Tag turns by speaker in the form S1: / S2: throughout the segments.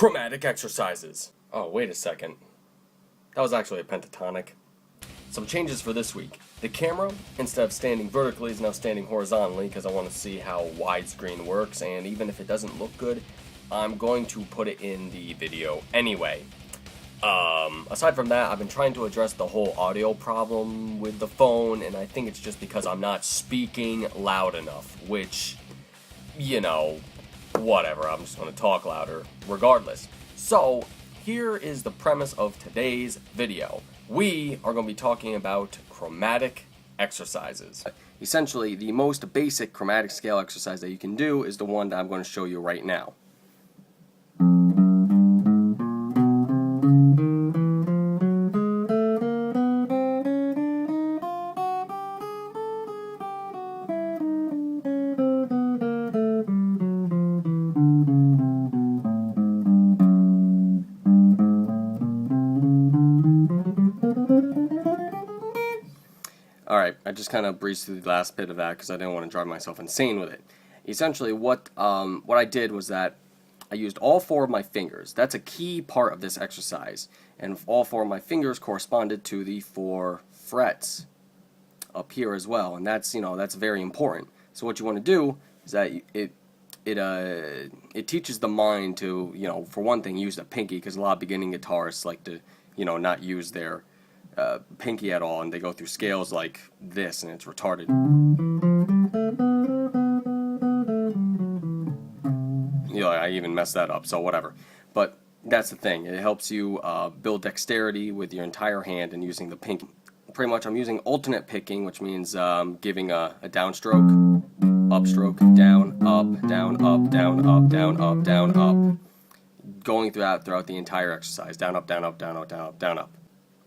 S1: chromatic exercises. Oh, wait a second. That was actually a pentatonic. Some changes for this week. The camera, instead of standing vertically, is now standing horizontally because I want to see how widescreen works, and even if it doesn't look good, I'm going to put it in the video anyway. Aside from that, I've been trying to address the whole audio problem with the phone, and I think it's just because I'm not speaking loud enough, which, you know, whatever, I'm just going to talk louder regardless. So, here is the premise of today's video. We are going to be talking about chromatic exercises. Essentially, the most basic chromatic scale exercise that you can do is the one that I'm going to show you right now. Alright, I just kind of breezed through the last bit of that because I didn't want to drive myself insane with it. Essentially, what I did was that I used all four of my fingers. That's a key part of this exercise. And all four of my fingers corresponded to the 4 frets up here as well. And that's, that's very important. So what you want to do is that it teaches the mind to, for one thing, use the pinky, because a lot of beginning guitarists like to, not use their pinky at all, and they go through scales like this, and it's retarded. I even messed that up, so whatever. But that's the thing. It helps you build dexterity with your entire hand and using the pinky. Pretty much, I'm using alternate picking, which means giving a downstroke, upstroke, down, up, down, up, down, up, down, up, down, up, going throughout the entire exercise. Down, up, down, up, down, up, down, up, down, up.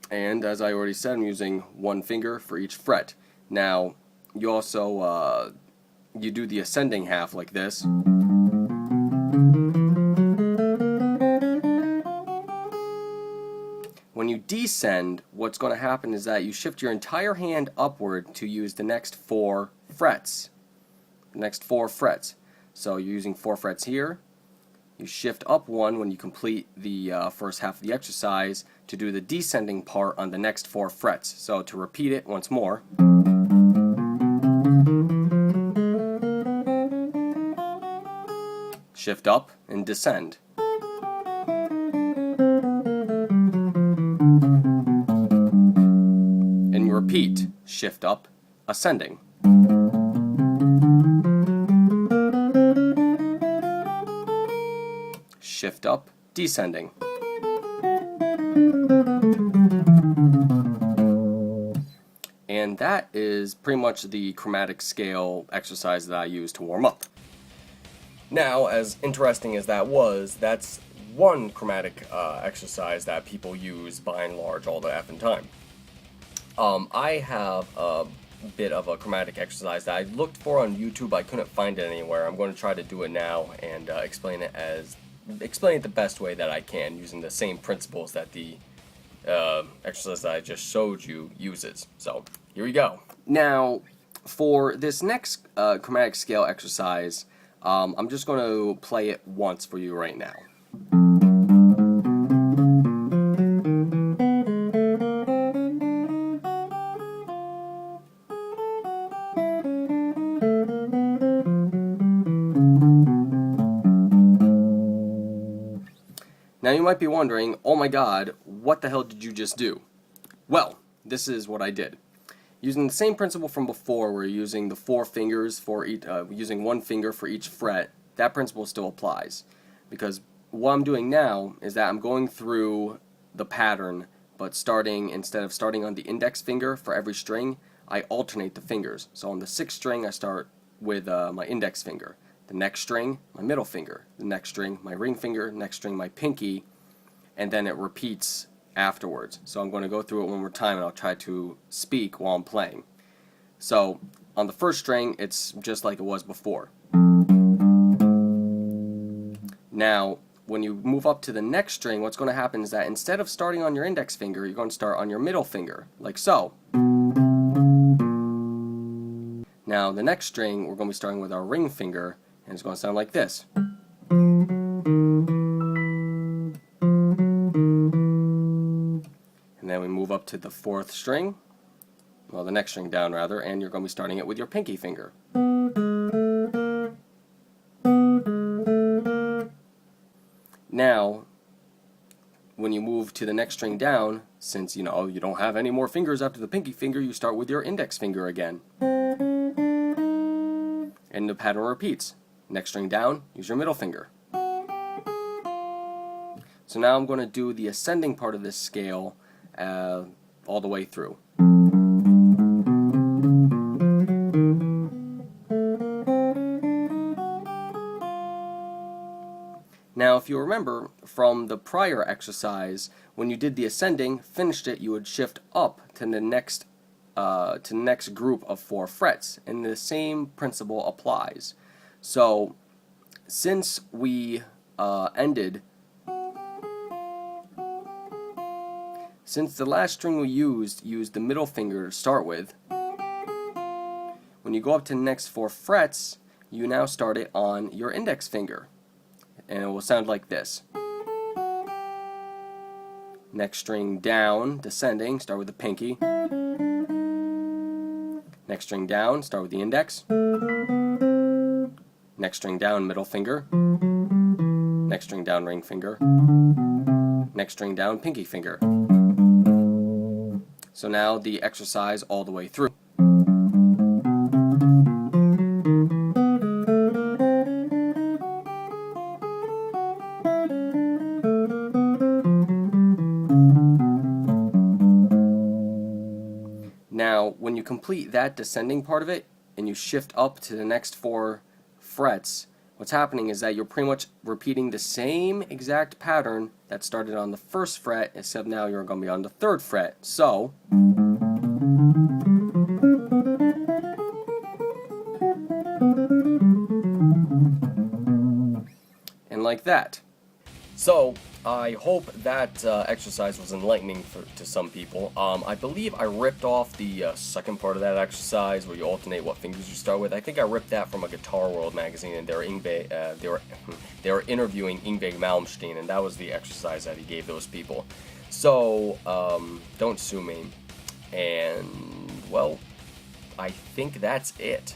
S1: And as I already said, I'm using one finger for each fret. Now, you also, you do the ascending half like this. When you descend, what's going to happen is that you shift your entire hand upward to use the next 4 frets. The next 4 frets. So you're using 4 frets here. You shift up 1 when you complete the first half of the exercise to do the descending part on the next 4 frets. So to repeat it once more. Shift up and descend. And you repeat, shift up, ascending. Shift up, descending. And that is pretty much the chromatic scale exercise that I use to warm up. Now, as interesting as that was, that's one chromatic exercise that people use by and large all the effing time. I have a bit of a chromatic exercise that I looked for on YouTube. I couldn't find it anywhere. I'm going to try to do it now and explain it the best way that I can, using the same principles that the exercise that I just showed you uses. So, here we go. Now, for this next chromatic scale exercise, I'm just going to play it once for you right now. Now you might be wondering, oh my god, what the hell did you just do? Well, this is what I did. Using the same principle from before, we're using the 4 fingers for each, using 1 finger for each fret. That principle still applies, because what I'm doing now is that I'm going through the pattern, but instead of starting on the index finger for every string, I alternate the fingers. So on the 6th string, I start with my index finger. The next string, my middle finger. The next string, my ring finger. Next string, my pinky. And then it repeats afterwards. So I'm going to go through it one more time, and I'll try to speak while I'm playing. So on the first string, it's just like it was before. Now, when you move up to the next string, what's going to happen is that instead of starting on your index finger, you're going to start on your middle finger, like so. Now, the next string, we're going to be starting with our ring finger, and it's going to sound like this. up to the 4th string, well, the next string down rather, and you're going to be starting it with your pinky finger. Now, when you move to the next string down, since you don't have any more fingers after the pinky finger, you start with your index finger again. And the pattern repeats. Next string down, use your middle finger. So now I'm going to do the ascending part of this scale all the way through. Now, if you remember from the prior exercise, when you did the ascending, finished it, you would shift up to the next group of 4 frets, and the same principle applies. So, since we since the last string we used the middle finger to start with, when you go up to the next 4 frets, you now start it on your index finger. And it will sound like this. Next string down, descending, start with the pinky. Next string down, start with the index. Next string down, middle finger. Next string down, ring finger. Next string down, pinky finger. So now the exercise all the way through. Now, when you complete that descending part of it, and you shift up to the next 4 frets, what's happening is that you're pretty much repeating the same exact pattern that started on the 1st fret, except now you're going to be on the 3rd fret. So, and like that. So, I hope that exercise was enlightening to some people. I believe I ripped off the second part of that exercise where you alternate what fingers you start with. I think I ripped that from a Guitar World magazine, and they were interviewing Yngwie Malmsteen, and that was the exercise that he gave those people. So, don't sue me. And, well, I think that's it.